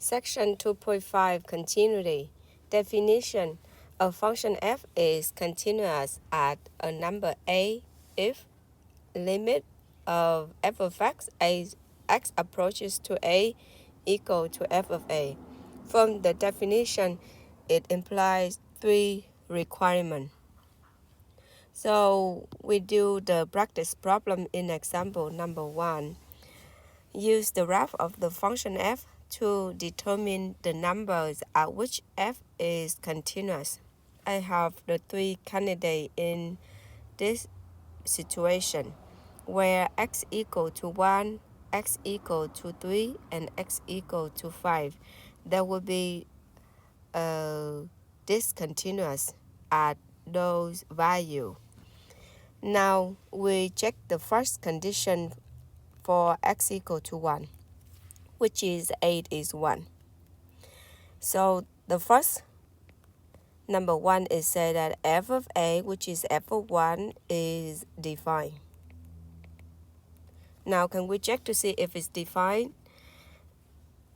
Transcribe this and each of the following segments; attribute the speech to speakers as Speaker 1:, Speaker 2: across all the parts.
Speaker 1: Section 2.5 Continuity. Definition. A function f is continuous at a number a if limit of f of x as x approaches to a equal to f of a. From the definition, it implies three requirements. So we do the practice problem in example number 1. Use the graph of the function f to determine the numbers at which f is continuous. I have the three candidates in this situation where x equal to 1, x equal to 3, and x equal to 5. There will be discontinuous at those values. Now we check the first condition for x equal to 1, which is 8 is 1. So the first number 1 is said that f of a, which is f of 1, is defined. Now can we check to see if it's defined?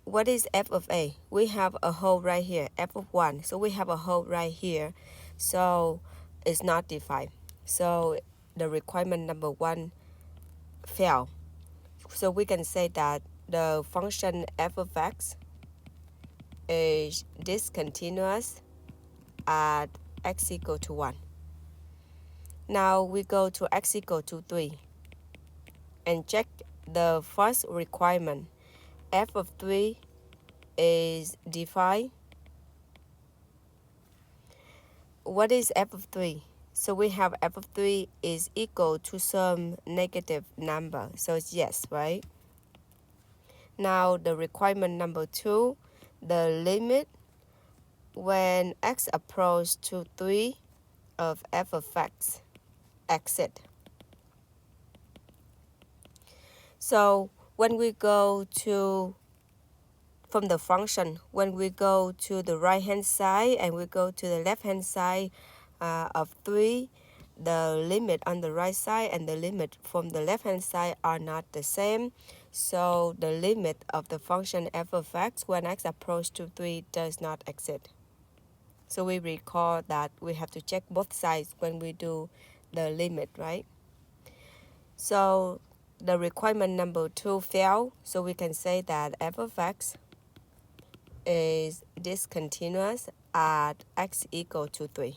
Speaker 1: What is f of a? We have a hole right here, f of 1. So we have a hole right here. So it's not defined. So the requirement number 1 failed. So we can say that the function f of x is discontinuous at x equal to 1. Now we go to x equal to 3 and check the first requirement. F of 3 is defined. What is f of 3? So we have f of 3 is equal to some negative number. So it's yes, right? Now the requirement number 2, the limit when x approaches to 3 of f of x exit. So when we go to, from the function, when we go to the right hand side and we go to the left hand side of 3, the limit on the right side and the limit from the left hand side are not the same. So the limit of the function f of x when x approaches to 3 does not exist. So we recall that we have to check both sides when we do the limit, right? So the requirement number 2 failed. So we can say that f of x is discontinuous at x equal to 3.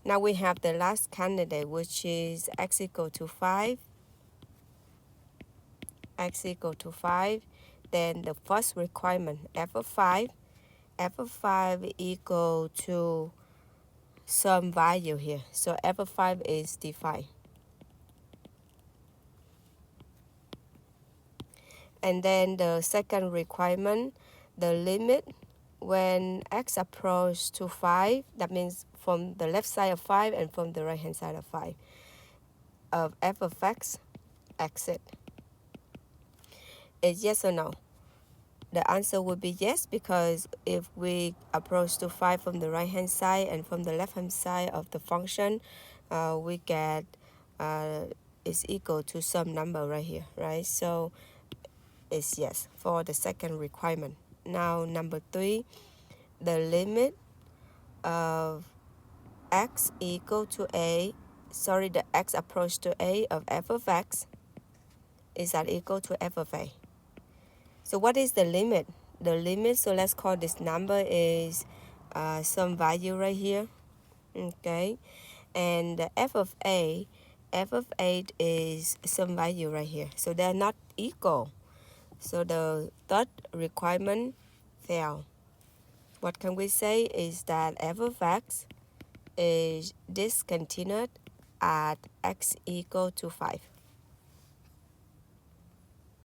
Speaker 1: Now we have the last candidate, which is x equal to 5. X equal to 5. Then the first requirement, f of 5. F of 5 equal to some value here. So f of 5 is defined. And then the second requirement, the limit when x approaches to 5, that means from the left side of 5 and from the right hand side of 5, of f of x exit. Is yes or no? The answer would be yes, because if we approach to 5 from the right hand side and from the left hand side of the function, we get is equal to some number right here, right? So it's yes for the second requirement. Now number 3, the limit of x equal to a, the x approach to a of f of x is that equal to f of a. So what is the limit? The limit, so let's call this number is some value right here, okay? And the f of 8 is some value right here. So they're not equal. So the third requirement failed. What can we say is that f of x is discontinuous at x equal to 5.